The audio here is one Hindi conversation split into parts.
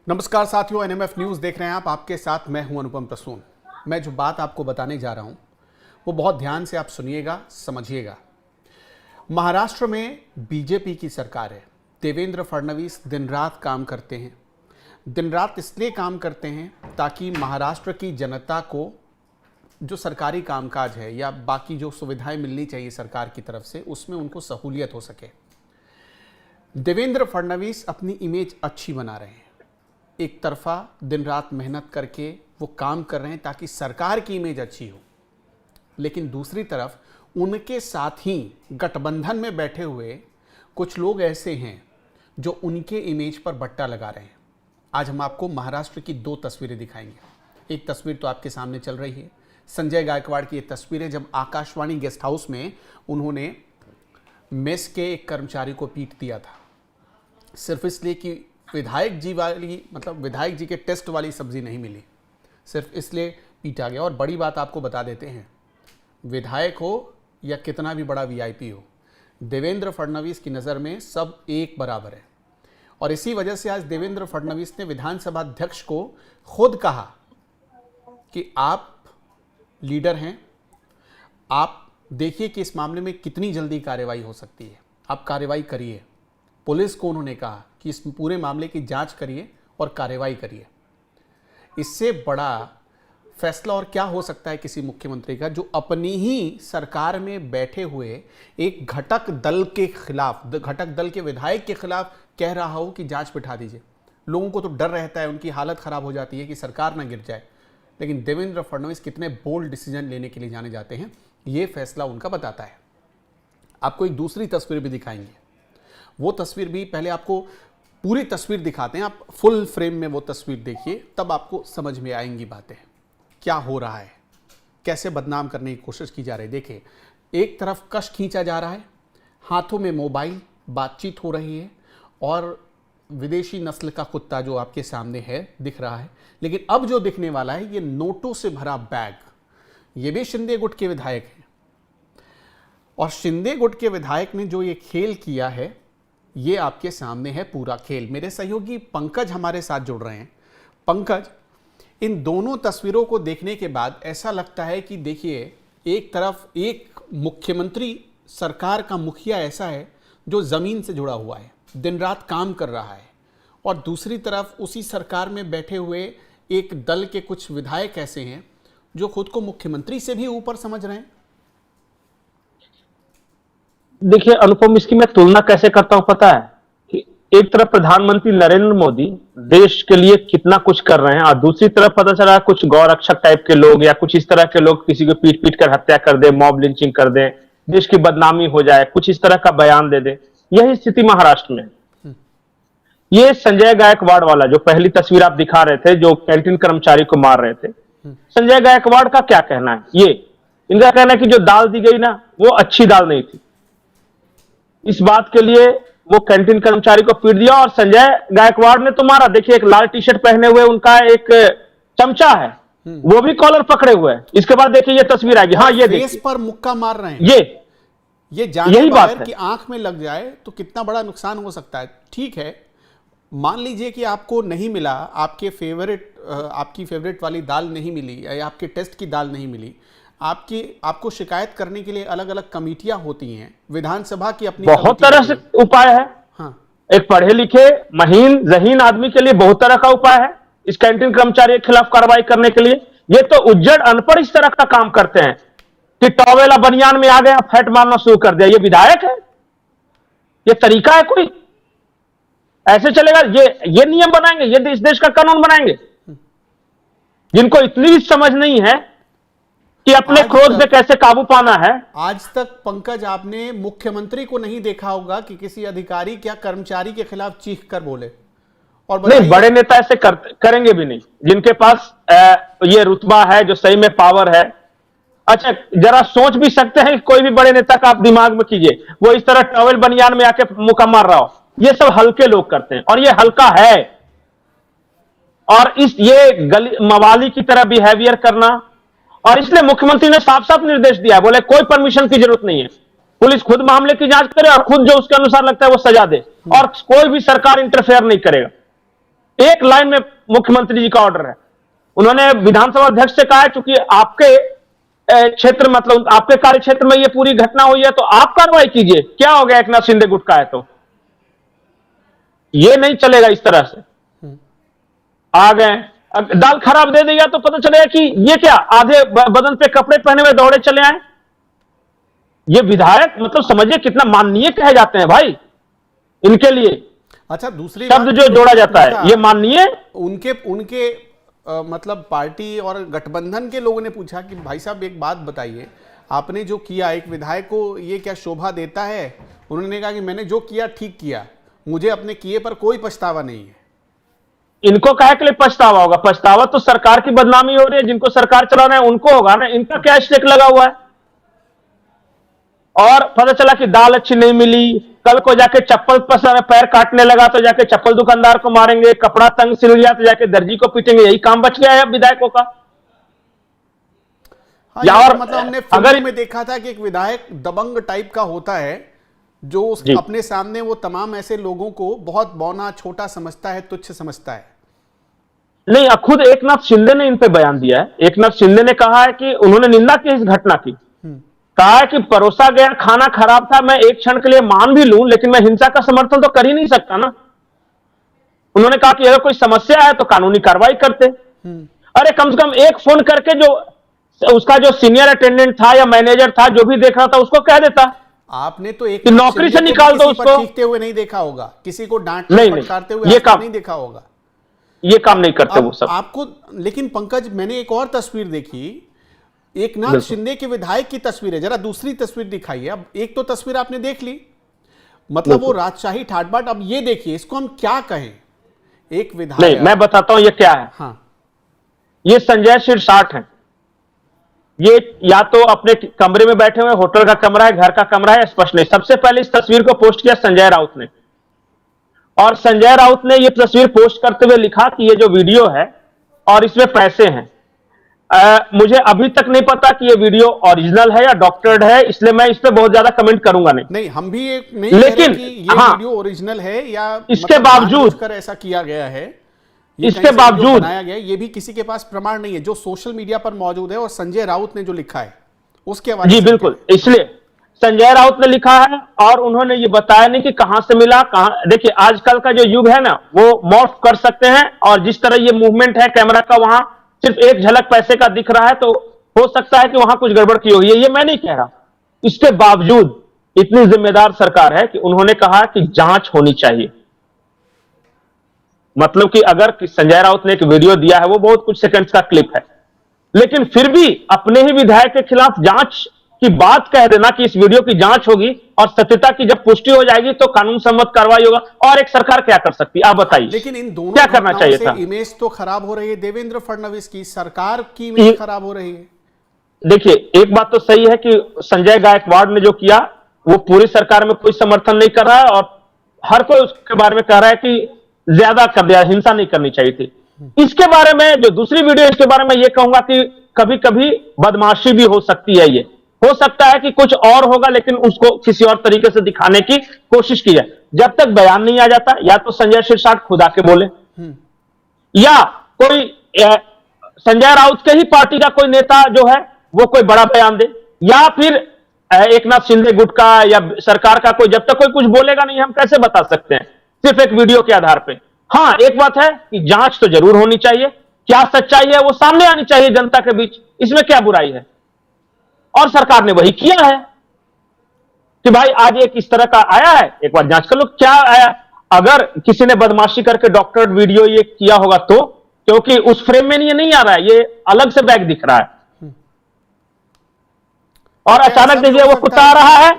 नमस्कार साथियों, एनएमएफ न्यूज़ देख रहे हैं आप। आपके साथ मैं हूं अनुपम प्रसून। मैं जो बात आपको बताने जा रहा हूं वो बहुत ध्यान से आप सुनिएगा, समझिएगा। महाराष्ट्र में बीजेपी की सरकार है। देवेंद्र फडणवीस दिन रात काम करते हैं। दिन रात इसलिए काम करते हैं ताकि महाराष्ट्र की जनता को जो सरकारी कामकाज है या बाकी जो सुविधाएं मिलनी चाहिए सरकार की तरफ से, उसमें उनको सहूलियत हो सके। देवेंद्र फडणवीस अपनी इमेज अच्छी बना रहे हैं। एक तरफा दिन रात मेहनत करके वो काम कर रहे हैं ताकि सरकार की इमेज अच्छी हो, लेकिन दूसरी तरफ उनके साथ ही गठबंधन में बैठे हुए कुछ लोग ऐसे हैं जो उनके इमेज पर बट्टा लगा रहे हैं। आज हम आपको महाराष्ट्र की दो तस्वीरें दिखाएंगे। एक तस्वीर तो आपके सामने चल रही है, संजय गायकवाड़ की ये तस्वीर है जब आकाशवाणी गेस्ट हाउस में उन्होंने मेस के एक कर्मचारी को पीट दिया था, सिर्फ इसलिए कि विधायक जी के टेस्ट वाली सब्जी नहीं मिली, सिर्फ इसलिए पीटा गया। और बड़ी बात आपको बता देते हैं, विधायक हो या कितना भी बड़ा वीआईपी हो, देवेंद्र फडणवीस की नज़र में सब एक बराबर है। और इसी वजह से आज देवेंद्र फडणवीस ने विधानसभा अध्यक्ष को खुद कहा कि आप लीडर हैं, आप देखिए कि इस मामले में कितनी जल्दी कार्रवाई हो सकती है, आप कार्रवाई करिए। पुलिस को उन्होंने कहा कि इस पूरे मामले की जांच करिए और कार्रवाई करिए। इससे बड़ा फैसला और क्या हो सकता है किसी मुख्यमंत्री का, जो अपनी ही सरकार में बैठे हुए एक घटक दल के विधायक के खिलाफ कह रहा हो कि जांच बिठा दीजिए। लोगों को तो डर रहता है, उनकी हालत खराब हो जाती है कि सरकार ना गिर जाए। लेकिन देवेंद्र फडणवीस कितने बोल्ड डिसीजन लेने के लिए जाने जाते हैं, ये फैसला उनका बताता है। आपको एक दूसरी तस्वीर भी दिखाएंगे। वो तस्वीर भी, पहले आपको पूरी तस्वीर दिखाते हैं, आप फुल फ्रेम में वो तस्वीर देखिए, तब आपको समझ में आएंगी बातें क्या हो रहा है, कैसे बदनाम करने की कोशिश की जा रही है। देखिए, एक तरफ कश खींचा जा रहा है, हाथों में मोबाइल, बातचीत हो रही है और विदेशी नस्ल का कुत्ता जो आपके सामने है दिख रहा है। लेकिन अब जो दिखने वाला है ये नोटों से भरा बैग। ये भी शिंदे गुट के विधायक हैं और शिंदे गुट के विधायक ने जो ये खेल किया है, ये आपके सामने है पूरा खेल। मेरे सहयोगी पंकज हमारे साथ जुड़ रहे हैं। पंकज, इन दोनों तस्वीरों को देखने के बाद ऐसा लगता है कि देखिए, एक तरफ एक मुख्यमंत्री, सरकार का मुखिया ऐसा है जो ज़मीन से जुड़ा हुआ है, दिन रात काम कर रहा है, और दूसरी तरफ उसी सरकार में बैठे हुए एक दल के कुछ विधायक ऐसे हैं जो खुद को मुख्यमंत्री से भी ऊपर समझ रहे हैं। देखिए अनुपम, इसकी मैं तुलना कैसे करता हूं पता है कि एक तरफ प्रधानमंत्री नरेंद्र मोदी देश के लिए कितना कुछ कर रहे हैं और दूसरी तरफ पता चला कुछ गौरक्षक टाइप के लोग या कुछ इस तरह के लोग किसी को पीट पीट कर हत्या कर दे, मॉब लिंचिंग कर दे, देश की बदनामी हो जाए, कुछ इस तरह का बयान दे दे। यही स्थिति महाराष्ट्र में। ये संजय गायकवाड़ वाला जो पहली तस्वीर आप दिखा रहे थे, जो कैंटीन कर्मचारी को मार रहे थे, संजय गायकवाड़ का क्या कहना है? ये इनका कहना है कि जो दाल दी गई ना, वो अच्छी दाल नहीं थी। इस बात के लिए वो कैंटीन कर्मचारी को पीट दिया और संजय गायकवाड़ ने तो मारा। देखिए, एक लाल टी शर्ट पहने हुए उनका एक चमचा है, वो भी कॉलर पकड़े हुए है। इसके बाद देखिए ये तस्वीर आएगी। हाँ, ये देखिए पर मुक्का मार रहे हैं। ये यही बात है कि आंख में लग जाए तो कितना बड़ा नुकसान हो सकता है। ठीक है, मान लीजिए कि आपको नहीं मिला, आपकी फेवरेट वाली दाल नहीं मिली या आपके टेस्ट की दाल नहीं मिली, आपको शिकायत करने के लिए अलग अलग कमेटियां होती हैं, विधानसभा की अपनी बहुत तरह से उपाय है। हाँ, एक पढ़े लिखे महीन जहीन आदमी के लिए बहुत तरह का उपाय है इस कैंटीन कर्मचारी के खिलाफ कार्रवाई करने के लिए। ये तो उज्जड़ अनपढ़ इस तरह का काम करते हैं कि टॉवेला बनियान में आ गया, फैट मारना शुरू कर दिया। ये विधायक है? ये तरीका है कोई? ऐसे चलेगा? ये नियम बनाएंगे? ये इस देश का कानून बनाएंगे? जिनको इतनी समझ नहीं है कि अपने क्रोध पे कैसे काबू पाना है। आज तक पंकज, आपने मुख्यमंत्री को नहीं देखा होगा कि किसी अधिकारी क्या कर्मचारी के खिलाफ चीख कर बोले। और नहीं, बड़े नेता ऐसे करेंगे भी नहीं, जिनके पास ये रुतबा है, जो सही में पावर है। अच्छा, जरा सोच भी सकते हैं कि कोई भी बड़े नेता का आप दिमाग में कीजिए, वो इस तरह टॉवेल बनियान में आके मुक्का मार रहा हो। ये सब हल्के लोग करते हैं और ये हल्का है। और ये मवाली की तरह बिहेवियर करना, और इसलिए मुख्यमंत्री ने साफ साफ निर्देश दिया है, बोले कोई परमिशन की जरूरत नहीं है, पुलिस खुद मामले की जांच करे और खुद जो उसके अनुसार लगता है वो सजा दे, और कोई भी सरकार इंटरफेयर नहीं करेगा। एक लाइन में मुख्यमंत्री जी का ऑर्डर है। उन्होंने विधानसभा अध्यक्ष से कहा है, चूंकि आपके क्षेत्र मतलब आपके कार्य क्षेत्र में ये पूरी घटना हुई है तो आप कार्रवाई कीजिए। क्या हो गया, एक नाथ शिंदे गुट का है तो ये नहीं चलेगा इस तरह से। आ गए, दाल खराब दे दिया तो पता चलेगा कि ये क्या, आधे बदन पे कपड़े पहने हुए दौड़े चले आए। ये विधायक मतलब समझिए कितना माननीय कहे जाते हैं भाई इनके लिए। अच्छा, दूसरी शब्द जो जोड़ा जाता है ये माननीय। उनके उनके मतलब पार्टी और गठबंधन के लोगों ने पूछा कि भाई साहब एक बात बताइए, आपने जो किया एक विधायक को ये क्या शोभा देता है? उन्होंने कहा कि मैंने जो किया ठीक किया, मुझे अपने किए पर कोई पछतावा नहीं है। इनको काहे के लिए पछतावा होगा? पछतावा तो सरकार की बदनामी हो रही है, जिनको सरकार चला रहे हैं उनको होगा ना। इनका क्या स्टेक लगा हुआ है? और पता चला कि दाल अच्छी नहीं मिली, कल को जाके चप्पल पर पैर काटने लगा तो जाके चप्पल दुकानदार को मारेंगे, कपड़ा तंग सिल गया तो जाके दर्जी को पीटेंगे। यही काम बच गया है अब विधायकों का। हाँ, या और मतलब हमने फिल्मों में देखा था कि एक विधायक दबंग टाइप का होता है जो अपने सामने वो तमाम ऐसे लोगों को बहुत बौना छोटा समझता है, तुच्छ समझता है। नहीं, खुद एक नाथ शिंदे ने इन पे बयान दिया है। एक नाथ शिंदे ने कहा है कि उन्होंने निंदा की इस घटना की। कहा है कि परोसा गया खाना खराब था, मैं एक क्षण के लिए मान भी लूं, लेकिन मैं हिंसा का समर्थन तो कर ही नहीं सकता ना। उन्होंने कहा कि अगर कोई समस्या है तो कानूनी कार्रवाई करते। अरे कम से कम एक फोन करके जो उसका जो सीनियर अटेंडेंट था या मैनेजर था जो भी देख रहा था उसको कह देता। आपने तो एक नौकरी से निकाल दो उसको। चीखते हुए नहीं देखा होगा, किसी को डांटते फटकारते हुए ये काम नहीं देखा होगा। ये काम नहीं करते वो सब आपको। लेकिन पंकज, मैंने एक और तस्वीर देखी, एक नाथ शिंदे के विधायक की तस्वीर है। जरा दूसरी तस्वीर दिखाइए। अब एक तो तस्वीर आपने देख ली, मतलब वो राजशाही ठाट बाट। अब ये देखिए, इसको हम क्या कहें? एक विधायक, नहीं मैं बताता हूं ये क्या है। हाँ, ये संजय शिरसाट है। ये या तो अपने कमरे में बैठे हुए, होटल का कमरा है, घर का कमरा है, स्पष्ट नहीं। सबसे पहले इस तस्वीर को पोस्ट किया संजय राउत ने, और संजय राउत ने ये तस्वीर पोस्ट करते हुए लिखा कि ये जो वीडियो है और इसमें पैसे हैं। मुझे अभी तक नहीं पता कि ये वीडियो ओरिजिनल है या डॉक्टर्ड है, इसलिए मैं इस पे बहुत ज्यादा कमेंट करूंगा नहीं। हम भी एक नहीं लेकिन कि ये वीडियो ओरिजिनल है या इसके बावजूद ऐसा किया गया है, इसके बावजूद बनाया गया, ये भी किसी के पास प्रमाण नहीं है जो सोशल मीडिया पर मौजूद है। और संजय राउत ने जो लिखा है उसके बारे में, जी बिल्कुल, इसलिए संजय राउत ने लिखा है और उन्होंने ये बताया नहीं कि कहां से मिला, कहां। देखिए आजकल का जो युग है ना, वो मॉर्फ कर सकते हैं, और जिस तरह ये मूवमेंट है कैमरा का, वहां सिर्फ एक झलक पैसे का दिख रहा है, तो हो सकता है कि वहां कुछ गड़बड़ की होगी। ये मैं नहीं कह रहा। इसके बावजूद इतनी जिम्मेदार सरकार है कि उन्होंने कहा कि जांच होनी चाहिए। मतलब कि अगर संजय राउत ने एक वीडियो दिया है, वो बहुत कुछ सेकंड्स का क्लिप है, लेकिन फिर भी अपने ही विधायक के खिलाफ जांच की बात कह देना कि इस वीडियो की जांच होगी और सत्यता की जब पुष्टि हो जाएगी तो कानून सम्मत कार्रवाई होगा। और एक सरकार क्या कर सकती है, आप बताइए। लेकिन इन दोनों क्या करना चाहिए था? इमेज तो खराब हो रही है देवेंद्र फडणवीस की, सरकार की इमेज खराब हो रही है। देखिए एक बात तो सही है कि संजय गायकवाड़ ने जो किया वो पूरी सरकार में कोई समर्थन नहीं कर रहा है, और हर कोई उसके बारे में कह रहा है कि ज्यादा कर दिया, हिंसा नहीं करनी चाहिए थी। इसके बारे में जो दूसरी वीडियो, इसके बारे में यह कहूंगा कि कभी कभी बदमाशी भी हो सकती है। ये हो सकता है कि कुछ और होगा, लेकिन उसको किसी और तरीके से दिखाने की कोशिश की जाए। जब तक बयान नहीं आ जाता, या तो संजय शिरसाट खुद आके बोले, या कोई संजय राउत के ही पार्टी का कोई नेता जो है वो कोई बड़ा बयान दे, या फिर एक नाथ शिंदे गुट का या सरकार का कोई। जब तक कोई कुछ बोलेगा नहीं, हम कैसे बता सकते हैं सिर्फ एक वीडियो के आधार पे। हाँ, एक बात है कि जांच तो जरूर होनी चाहिए, क्या सच्चाई है वो सामने आनी चाहिए जनता के बीच, इसमें क्या बुराई है। और सरकार ने वही किया है कि भाई आज एक इस तरह का आया है, एक बार जांच कर लो क्या आया। अगर किसी ने बदमाशी करके डॉक्टर वीडियो ये किया होगा तो, क्योंकि उस फ्रेम में ये नहीं आ रहा है, ये अलग से बैग दिख रहा है, और अचानक देखिए वो कुत्ता आ रहा है,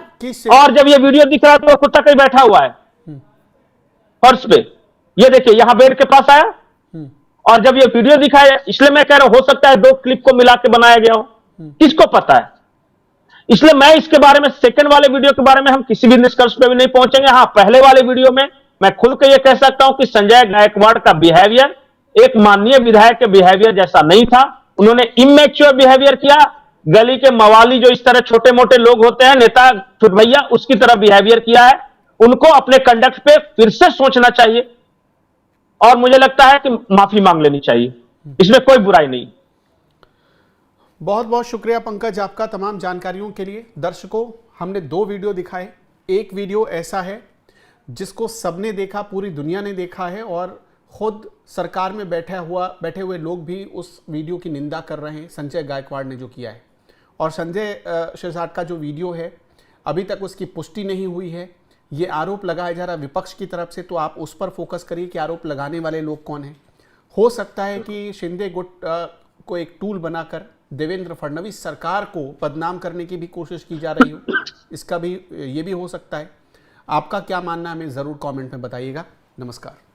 और जब ये वीडियो दिख रहा है तो वो कुत्ता कहीं बैठा हुआ है फर्श पे। ये देखिए यहां बेड के पास आया, और जब ये वीडियो दिखाया, इसलिए मैं कह रहा हूं हो सकता है दो क्लिप को मिला के बनाया गया हो, किसको पता है। इसलिए मैं इसके बारे में, सेकंड वाले वीडियो के बारे में हम किसी भी निष्कर्ष पे भी नहीं पहुंचेंगे। हाँ, पहले वाले वीडियो में मैं खुल के ये कह सकता हूं कि संजय गायकवाड़ का बिहेवियर एक माननीय विधायक के बिहेवियर जैसा नहीं था। उन्होंने इमेच्योर बिहेवियर किया, गली के मवाली जो इस तरह छोटे मोटे लोग होते हैं, नेता छुटभैया, उसकी तरह बिहेवियर किया है। उनको अपने कंडक्ट पे फिर से सोचना चाहिए। और मुझे लगता है कि माफी मांग लेनी चाहिए, इसमें कोई बुराई नहीं। बहुत बहुत शुक्रिया पंकज आपका तमाम जानकारियों के लिए। दर्शकों, हमने 2 वीडियो दिखाए। एक वीडियो ऐसा है जिसको सबने देखा, पूरी दुनिया ने देखा है, और खुद सरकार में बैठे हुए लोग भी उस वीडियो की निंदा कर रहे हैं, संजय गायकवाड़ ने जो किया है। और संजय शिरसाट का जो वीडियो है अभी तक उसकी पुष्टि नहीं हुई है। ये आरोप लगाया जा रहा है विपक्ष की तरफ से, तो आप उस पर फोकस करिए कि आरोप लगाने वाले लोग कौन हैं। हो सकता है कि शिंदे गुट को एक टूल बनाकर देवेंद्र फडणवीस सरकार को बदनाम करने की भी कोशिश की जा रही हो, इसका भी ये भी हो सकता है। आपका क्या मानना है हमें ज़रूर कमेंट में बताइएगा। नमस्कार।